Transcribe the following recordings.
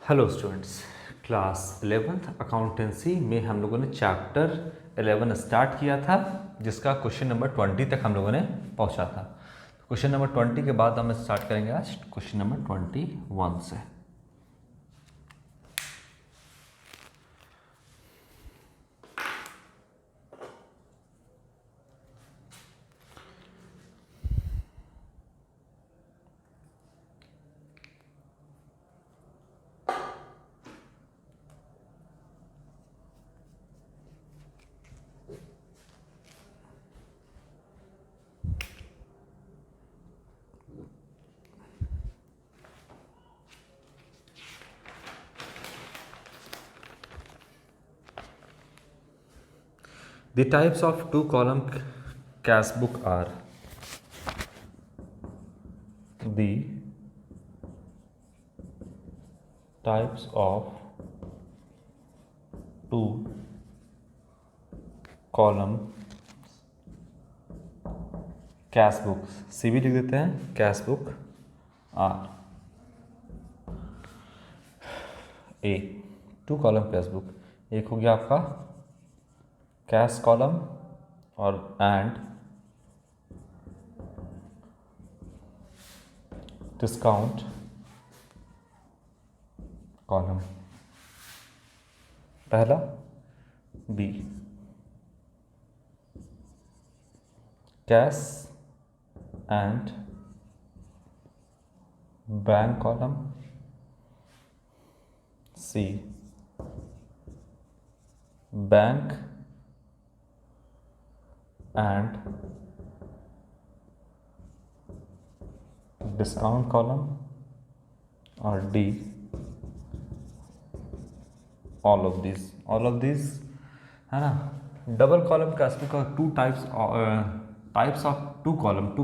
Hello students, class 11th accountancy में हम लोगों ने चैप्टर 11 स्टार्ट किया था, जिसका क्वेश्चन नंबर 20 तक हम लोगों ने पहुंचा था। क्वेश्चन नंबर 20 के बाद हम स्टार्ट करेंगे आज क्वेश्चन नंबर 21 से। The types of two-column cash book are the types of two-column cash book, C भी लिख देते हैं, cash book are. A two column cash book, एक हो गया आपका कैश कॉलम और एंड डिस्काउंट कॉलम। पहला B cash and bank column. C bank and discount column. और डी ऑल ऑफ दिस है ना। डबल कॉलम कैश बुक का two types of two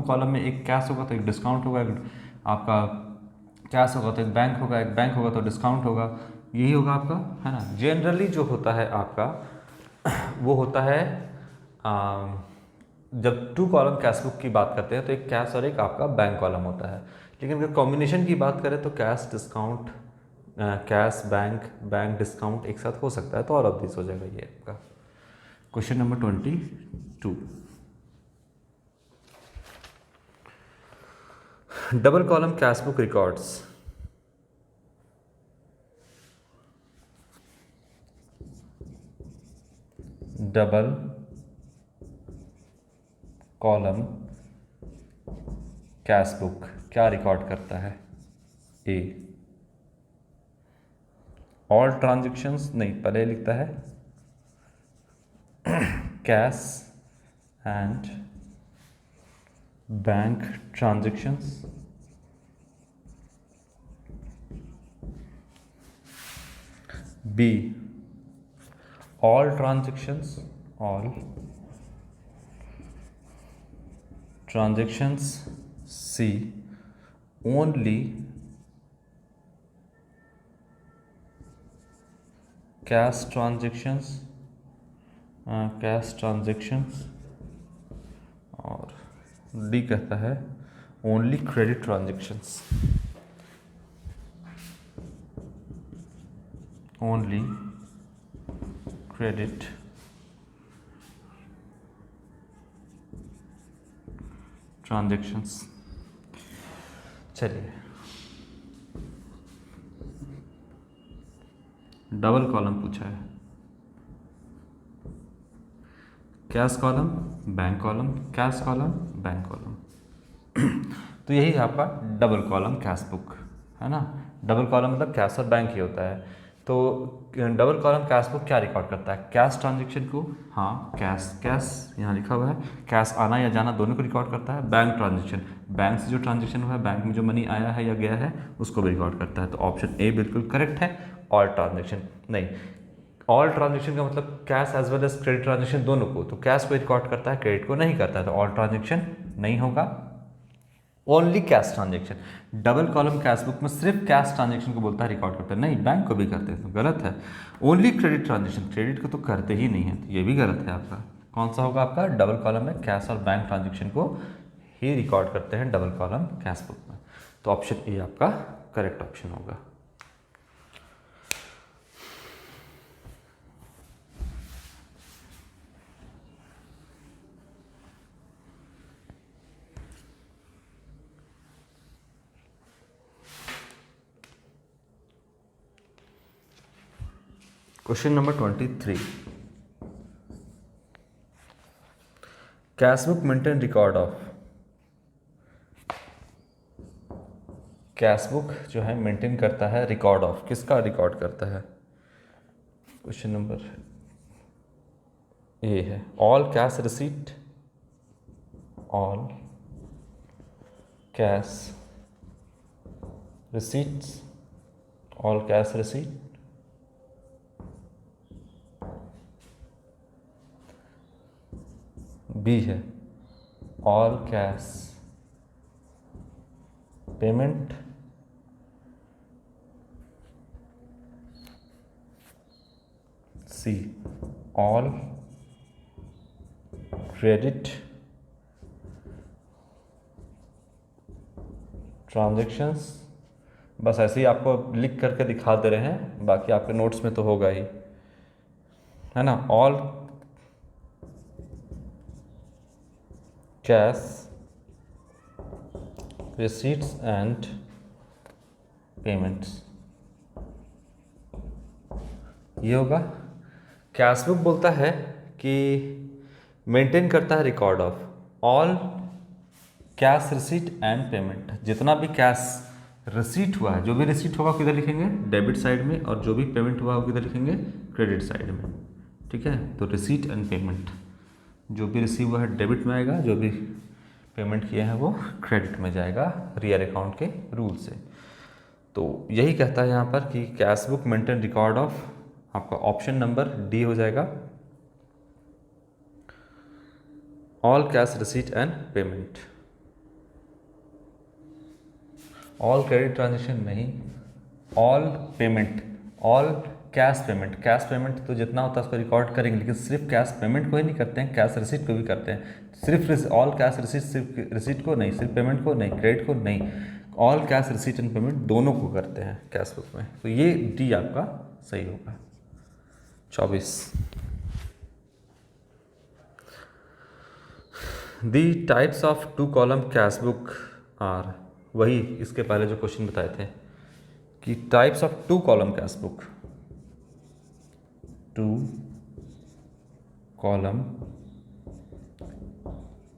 column में एक कैश होगा तो एक डिस्काउंट होगा, एक आपका कैश होगा तो एक बैंक होगा तो डिस्काउंट होगा, यही होगा आपका, है ना। जनरली जो होता है आपका वो होता है जब टू कॉलम कैश बुक की बात करते हैं तो एक कैश और एक आपका बैंक कॉलम होता है। लेकिन अगर कॉम्बिनेशन की बात करें तो cash discount cash bank discount एक साथ हो सकता है, तो ऑल ऑफ दिस हो जाएगा ये आपका। Question number 22, double column cash book records. Double column cash book क्या रिकॉर्ड करता है? ए ऑल ट्रांजैक्शंस, नहीं पहले लिखता है cash and bank transactions. B all transactions C only cash transactions और डी कहता है only credit transactions, only credit transactions. चलिए, डबल कॉलम पूछा है, cash column bank column, cash column bank column तो यही है आपका डबल कॉलम कैश बुक, है ना। डबल कॉलम मतलब कैश और बैंक ही होता है। तो डबल कॉलम कैश बुक क्या रिकॉर्ड करता है? कैश ट्रांजैक्शन को, हाँ कैश यहाँ लिखा हुआ है, कैश आना या जाना दोनों को रिकॉर्ड करता है। बैंक ट्रांजैक्शन, बैंक से जो ट्रांजैक्शन हुआ है, बैंक में जो मनी आया है या गया है उसको भी रिकॉर्ड करता है। तो ऑप्शन ए बिल्कुल करेक्ट है। ऑल ट्रांजैक्शन नहीं, ऑल ट्रांजैक्शन का मतलब cash as well as credit transaction दोनों को, तो कैश को रिकॉर्ड करता है, क्रेडिट को नहीं करता है, तो ऑल ट्रांजैक्शन नहीं होगा, only cash transaction. Double column cash book में सिर्फ कैश ट्रांजैक्शन को बोलता है रिकॉर्ड करते हैं, नहीं बैंक को भी करते हैं, तो गलत है। ओनली क्रेडिट ट्रांजैक्शन, क्रेडिट को तो करते ही नहीं है, तो ये भी गलत है आपका। कौन सा होगा आपका? डबल कॉलम में कैश और बैंक ट्रांजैक्शन को ही रिकॉर्ड करते हैं डबल कॉलम कैश बुक में, तो ऑप्शन ए आपका करेक्ट ऑप्शन होगा। Question number 23, cash book maintain record of, cash book जो है मेंटेन करता है रिकॉर्ड ऑफ, किसका रिकॉर्ड करता है? क्वेश्चन नंबर ए है all cash receipt, all cash receipts, all cash receipt, B है all cash payment, C all credit transactions. बस ऐसे ही आपको लिख करके दिखा दे रहे हैं, बाकी आपके नोट्स में तो होगा ही, है ना। All cash receipts and payments, ये होगा। कैश बुक बोलता है कि मेंटेन करता है record of all cash receipt and payment, जितना भी कैश रिसीट हुआ है, जो भी रिसीट होगा किधर लिखेंगे? डेबिट साइड में, और जो भी पेमेंट हुआ वो किधर लिखेंगे? क्रेडिट साइड में, ठीक है। तो रिसीट एंड पेमेंट, जो भी रिसीव हुआ है डेबिट में आएगा, जो भी पेमेंट किए हैं वो क्रेडिट में जाएगा रियल अकाउंट के रूल से। तो यही कहता है यहाँ पर कि cash book maintain record of, आपका ऑप्शन नंबर डी हो जाएगा, all cash receipt and payment. All credit transaction नहीं, all payment, all cash payment. Cash payment तो जितना होता है उसको रिकॉर्ड करेंगे, लेकिन सिर्फ कैश पेमेंट को ही नहीं करते हैं, कैश रिसीट को भी करते हैं। सिर्फ ऑल कैश रिसीट, सिर्फ रिसीट को नहीं, सिर्फ पेमेंट को नहीं, क्रेडिट को नहीं, all cash receipt and payment दोनों को करते हैं कैश बुक में। तो ये डी आपका सही होगा। 24, the types of two column cash book are, वही इसके पहले जो क्वेश्चन बताए थे कि types of two column cash book, two column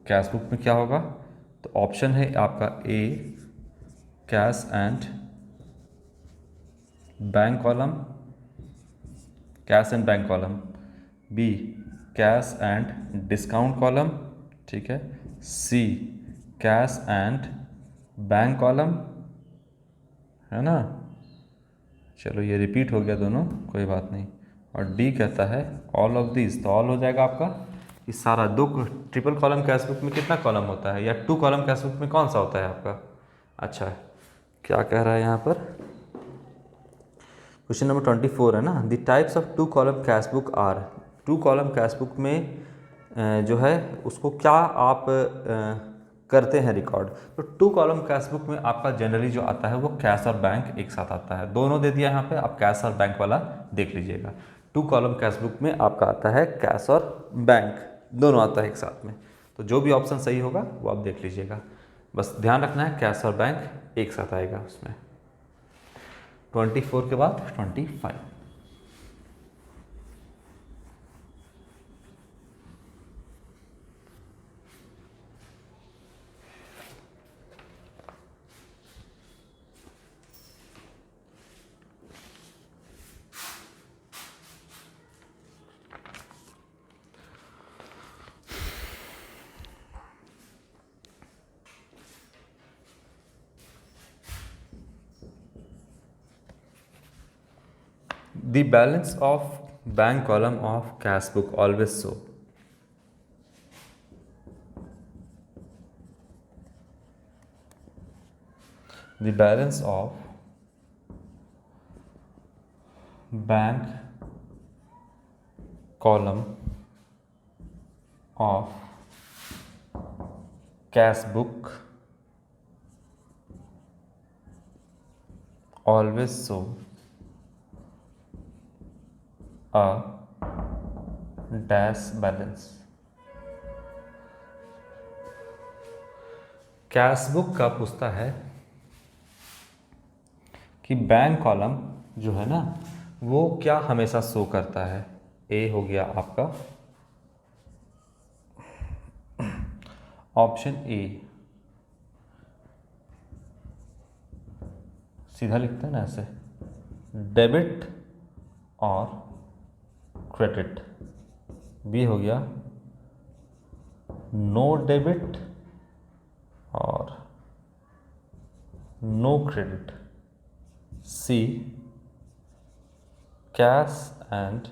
cash book में क्या होगा? तो ऑप्शन है आपका A cash and bank column, cash and bank column, B cash and discount column, ठीक है, C cash and bank column, है ना। चलो ये रिपीट हो गया दोनों, कोई बात नहीं। और डी कहता है ऑल ऑफ दिस, तो ऑल हो जाएगा आपका ये सारा। दो ट्रिपल कॉलम कैश बुक में कितना कॉलम होता है, या टू कॉलम कैश बुक में कौन सा होता है आपका? अच्छा, क्या कह रहा है यहाँ पर? क्वेश्चन नंबर 24 है ना, the types of two column cash book are, two column cash book में जो है उसको क्या आप करते हैं रिकॉर्ड? तो टू कॉलम कैश बुक में आपका जनरली जो आता है वो कैश और बैंक एक साथ आता है, दोनों दे दिया यहाँ पे, आप कैश और बैंक वाला देख लीजिएगा। टू कॉलम कैश बुक में आपका आता है कैश और बैंक दोनों आता है एक साथ में, तो जो भी ऑप्शन सही होगा वो आप देख लीजिएगा। बस ध्यान रखना है कैश और बैंक एक साथ आएगा उसमें। 24 के बाद 25, the balance of bank column of cash book always show, the balance of bank column of cash book always show a dash balance। Cash book का पूछता है कि बैंक कॉलम जो है ना वो क्या हमेशा शो करता है? ए हो गया आपका ऑप्शन ए, सीधा लिखते हैं ना ऐसे, डेबिट और क्रेडिट। बी हो गया नो डेबिट और no credit. C cash and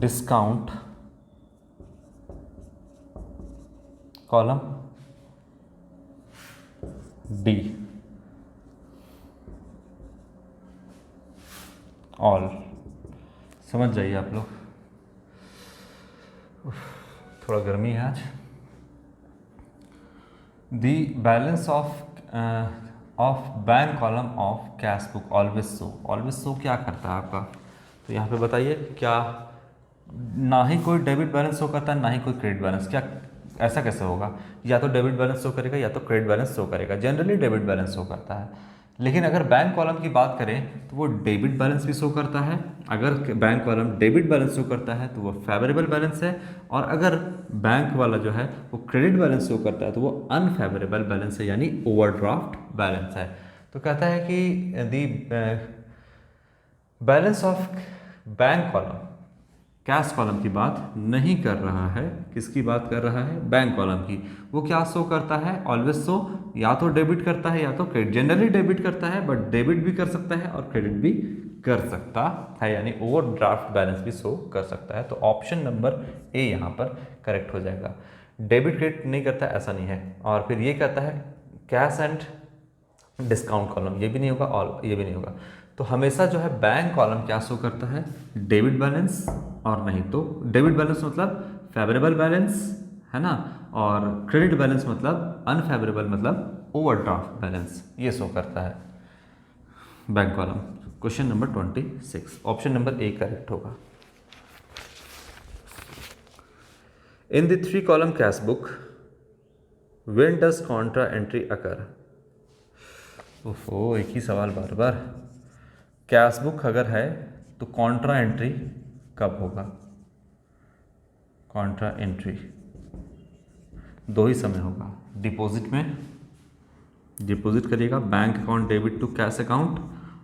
discount column. D all. समझ जाइए आप लोग, थोड़ा गर्मी है आज। The balance of bank column of cash book always show. Always show क्या करता है आपका? तो यहाँ पे बताइए, क्या ना ही कोई डेबिट बैलेंस शो करता है ना ही कोई क्रेडिट बैलेंस? क्या ऐसा कैसे होगा? या तो डेबिट बैलेंस शो करेगा या तो क्रेडिट बैलेंस शो करेगा। जनरली डेबिट बैलेंस शो करता है, लेकिन अगर बैंक कॉलम की बात करें तो वो डेबिट बैलेंस भी शो करता है। अगर bank column debit balance show करता है तो वो फेवरेबल बैलेंस है, और अगर बैंक वाला जो है वो क्रेडिट बैलेंस शो करता है तो वो अनफेवरेबल बैलेंस है, यानी ओवरड्राफ्ट बैलेंस है। तो कहता है कि दी balance of bank column cash column की बात नहीं कर रहा है, किसकी बात कर रहा है? बैंक कॉलम की। वो क्या शो करता है? ऑलवेज शो या तो डेबिट करता है या तो क्रेडिट। जनरली डेबिट करता है, बट डेबिट भी कर सकता है और क्रेडिट भी कर सकता है, यानी ओवरड्राफ्ट बैलेंस भी शो कर सकता है। तो ऑप्शन नंबर ए यहाँ पर करेक्ट हो जाएगा। डेबिट क्रेडिट नहीं करता ऐसा नहीं है। और फिर ये कहता है कैश एंड डिस्काउंट कॉलम, ये भी नहीं होगा और ये भी नहीं होगा। तो हमेशा जो है बैंक कॉलम क्या शो करता है? डेबिट बैलेंस, और नहीं तो डेबिट बैलेंस मतलब फेवरेबल बैलेंस है ना, और क्रेडिट बैलेंस मतलब अनफेवरेबल, मतलब ओवरड्राफ्ट बैलेंस, ये शो करता है bank column. Question number 26, option number A correct होगा। In the 3 column cash book when does contra entry occur? ओहो, एक ही सवाल बार बार। कैश बुक अगर है तो कॉन्ट्रा एंट्री कब होगा? कॉन्ट्रा एंट्री 2 ही समय होगा। डिपॉजिट में डिपॉजिट करिएगा bank account debit to cash account,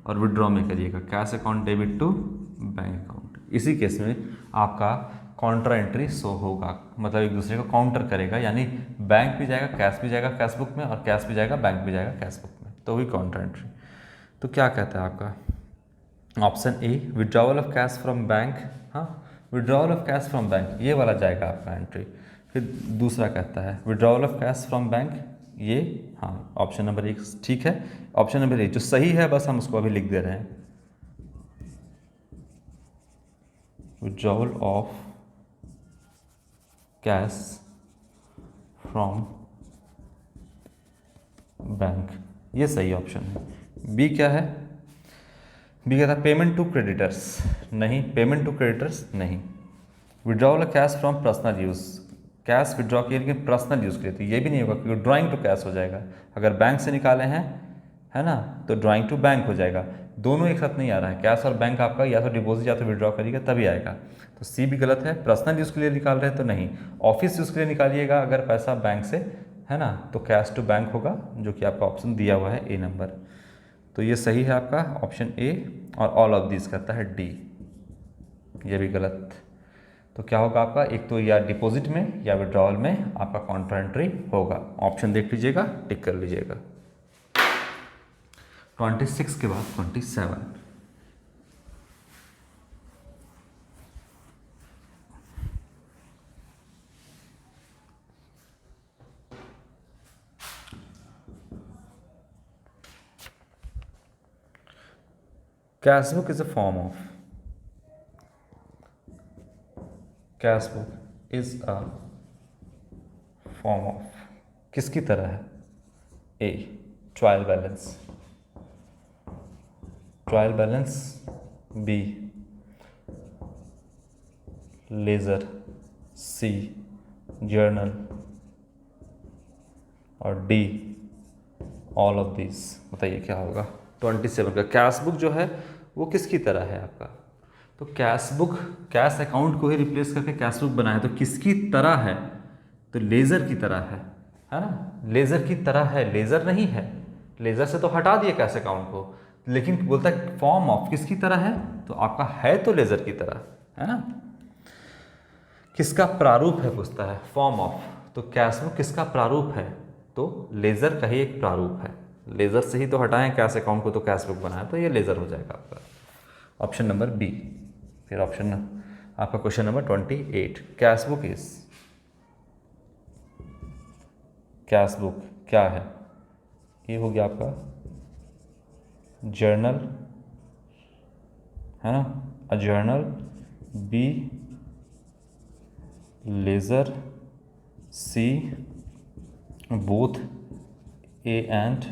और विड्रॉ में करिएगा cash account debit to bank account. इसी केस में आपका कॉन्ट्रा एंट्री शो होगा, मतलब एक दूसरे को काउंटर करेगा, यानी बैंक भी जाएगा कैश भी जाएगा कैश बुक में, और कैश भी जाएगा बैंक भी जाएगा कैश बुक में, तो भी कॉन्ट्रा एंट्री। तो क्या कहता है आपका option A, withdrawal of cash from bank. हाँ, withdrawal of cash from bank ये वाला जाएगा आपका एंट्री। फिर दूसरा कहता है withdrawal of cash from bank, ये हाँ ऑप्शन नंबर 1 ठीक है। ऑप्शन नंबर 1 जो सही है बस हम उसको अभी लिख दे रहे हैं, withdrawal of cash from bank, ये सही ऑप्शन है। बी क्या है? बी कहता है पेमेंट टू क्रेडिटर्स, नहीं पेमेंट टू क्रेडिटर्स नहीं। Withdrawal cash from personal use, cash withdraw किए लेकिन पर्सनल यूज़ के लिए, तो ये भी नहीं होगा क्योंकि ड्राइंग टू कैश हो जाएगा। अगर बैंक से निकाले हैं है ना, तो ड्राइंग टू बैंक हो जाएगा। दोनों एक साथ नहीं आ रहा है, कैश और बैंक आपका या तो डिपॉजिट या तो विड्रॉ करिएगा तभी आएगा। तो सी भी गलत है। पर्सनल यूज़ के लिए निकाल रहे हैं तो नहीं, ऑफिस यूज़ के लिए निकालिएगा अगर पैसा बैंक से है ना, तो कैश टू बैंक होगा, जो कि आपका ऑप्शन दिया हुआ है ए नंबर। तो ये सही है आपका ऑप्शन ए, और ऑल ऑफ दिस करता है डी, ये भी गलत। तो क्या होगा आपका, एक तो या डिपॉजिट में या विड्रॉवल में आपका कॉन्ट्रा एंट्री होगा। ऑप्शन देख लीजिएगा, टिक कर लीजिएगा। 26 के बाद 27, cash book is a form of, cash book is a form of किसकी तरह है? A, trial balance, trial balance. B, ledger. C, journal. और डी, ऑल ऑफ दिस। बताइए क्या होगा? 27 का। कैश बुक जो है वो किसकी तरह है आपका, तो कैश बुक, कैश अकाउंट को ही रिप्लेस करके कैश बुक बनाया, तो किसकी तरह है, तो लेज़र की तरह है ना, लेज़र की तरह है, लेज़र नहीं है, लेज़र से तो हटा दिए कैश अकाउंट को, लेकिन बोलता है फॉर्म ऑफ किसकी तरह है, तो आपका है तो लेज़र की तरह, है ना। किसका प्रारूप है पूछता है, फॉर्म ऑफ, तो कैश बुक किसका प्रारूप है, तो लेज़र का ही एक प्रारूप है, लेज़र से ही तो हटाएं कैश अकाउंट को तो कैश बुक बनाया, तो ये लेज़र हो जाएगा आपका ऑप्शन नंबर बी। फिर ऑप्शन आपका question number 28, cash book is, cash book क्या है, ये हो गया आपका जर्नल, है ना, a journal, B ledger, C both A and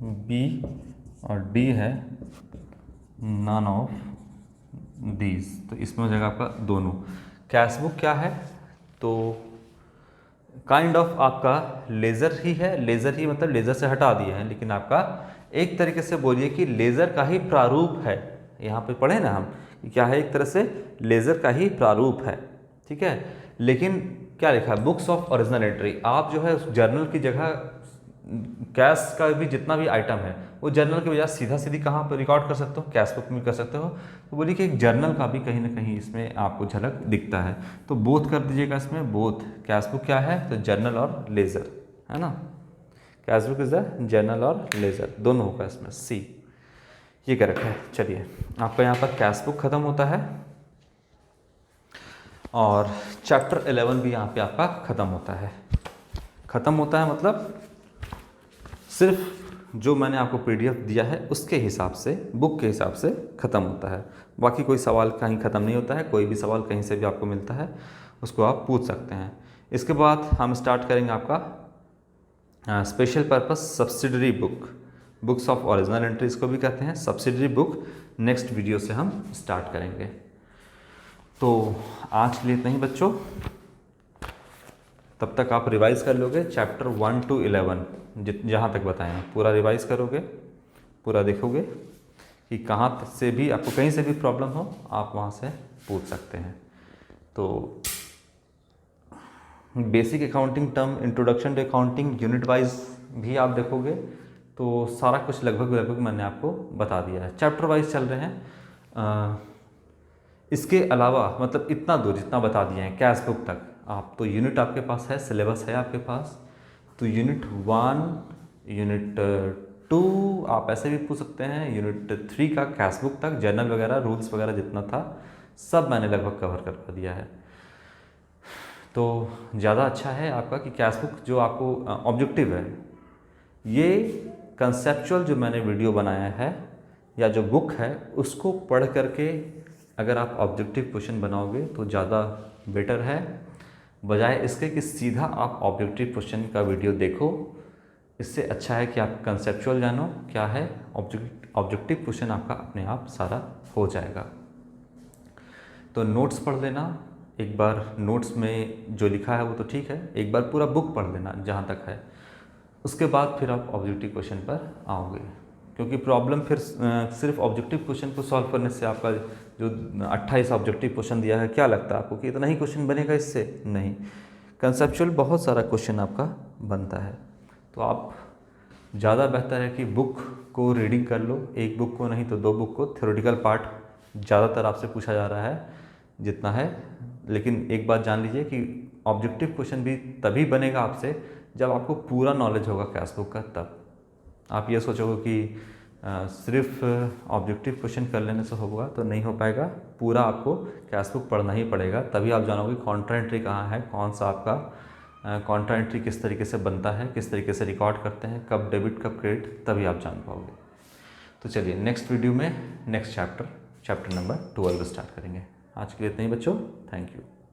B, और डी है नन ऑफ दीज, तो इसमें हो जाएगा आपका दोनों। कैश बुक क्या है, तो काइंड ऑफ आपका लेज़र ही है, लेज़र ही मतलब लेज़र से हटा दिए हैं, लेकिन आपका एक तरीके से बोलिए कि लेज़र का ही प्रारूप है, यहाँ पे पढ़े ना हम क्या है, एक तरह से लेज़र का ही प्रारूप है, ठीक है। लेकिन क्या लिखा है, बुक्स ऑफ ओरिजिनल एंट्री, आप जो है उस जर्नल की जगह कैश का भी जितना भी आइटम है वो जर्नल की बजाय सीधा सीधी कहाँ पर रिकॉर्ड कर सकते हो, कैश बुक में कर सकते हो, तो बोलिए कि एक जर्नल का भी कहीं ना कहीं इसमें आपको झलक दिखता है, तो बोथ कर दीजिएगा इसमें, बोथ, कैश बुक क्या है, तो जर्नल और लेज़र, है ना, cash book is the journal और लेज़र, दोनों होगा इसमें, सी ये कर रखा है। चलिए आपका यहाँ पर कैश बुक खत्म होता है और चैप्टर 11 भी यहाँ पे आपका ख़त्म होता है। ख़त्म होता है मतलब सिर्फ जो मैंने आपको पीडीएफ दिया है उसके हिसाब से, बुक के हिसाब से ख़त्म होता है, बाकी कोई सवाल कहीं ख़त्म नहीं होता है, कोई भी सवाल कहीं से भी आपको मिलता है उसको आप पूछ सकते हैं। इसके बाद हम स्टार्ट करेंगे आपका special purpose subsidiary book, books of original entries को भी कहते हैं सब्सिडरी बुक, नेक्स्ट वीडियो से हम स्टार्ट करेंगे। तो आज के लिए इतना ही बच्चों, तब तक आप रिवाइज़ कर लोगे चैप्टर 1 to 11 जहाँ तक बताएं हैं, पूरा रिवाइज़ करोगे, पूरा देखोगे कि कहाँ से भी आपको कहीं से भी प्रॉब्लम हो आप वहाँ से पूछ सकते हैं। तो basic accounting term, introduction to accounting, unit wise भी आप देखोगे तो सारा कुछ लगभग मैंने आपको बता दिया है, चैप्टर वाइज चल रहे हैं। इसके अलावा मतलब इतना दूर जितना बता दिया है कैश बुक तक, आप तो यूनिट आपके पास है, सिलेबस है आपके पास, तो यूनिट 1, यूनिट 2 आप ऐसे भी पूछ सकते हैं, यूनिट 3 का कैश बुक तक जर्नल वगैरह रूल्स वगैरह जितना था सब मैंने लगभग कवर कर दिया है। तो ज़्यादा अच्छा है आपका कि कैश बुक जो आपको ऑब्जेक्टिव है, ये कंसेप्चुअल जो मैंने वीडियो बनाया है या जो बुक है उसको पढ़ करके अगर आप ऑब्जेक्टिव क्वेश्चन बनाओगे तो ज़्यादा बेटर है, बजाय इसके कि सीधा आप ऑब्जेक्टिव क्वेश्चन का वीडियो देखो। इससे अच्छा है कि आप कंसेप्चुअल जानो क्या है, ऑब्जेक्टिव क्वेश्चन आपका अपने आप सारा हो जाएगा। तो नोट्स पढ़ लेना एक बार, नोट्स में जो लिखा है वो तो ठीक है, एक बार पूरा बुक पढ़ लेना जहाँ तक है, उसके बाद फिर आप ऑब्जेक्टिव क्वेश्चन पर आओगे, क्योंकि प्रॉब्लम फिर सिर्फ ऑब्जेक्टिव क्वेश्चन को सॉल्व करने से, आपका जो 28 ऑब्जेक्टिव क्वेश्चन दिया है क्या लगता है आपको कि इतना ही क्वेश्चन बनेगा इससे? नहीं, कंसेप्चुअल बहुत सारा क्वेश्चन आपका बनता है। तो आप ज़्यादा बेहतर है कि बुक को रीडिंग कर लो, एक बुक को नहीं तो 2 बुक को, थ्योरेटिकल पार्ट ज़्यादातर आपसे पूछा जा रहा है जितना है, लेकिन एक बात जान लीजिए कि ऑब्जेक्टिव क्वेश्चन भी तभी बनेगा आपसे जब आपको पूरा नॉलेज होगा कैश बुक का। तब आप ये सोचोगे कि सिर्फ ऑब्जेक्टिव क्वेश्चन कर लेने से होगा तो नहीं हो पाएगा, पूरा आपको कैश बुक पढ़ना ही पड़ेगा, तभी आप जानोगे कॉन्ट्रा एंट्री कहाँ है, कौन सा आपका कॉन्ट्रा एंट्री किस तरीके से बनता है, किस तरीके से रिकॉर्ड करते हैं, कब डेबिट कब क्रेडिट, तभी आप जान पाओगे। तो चलिए नेक्स्ट वीडियो में नेक्स्ट चैप्टर नंबर 12 स्टार्ट करेंगे। आज के लिए इतना ही बच्चों, थैंक यू।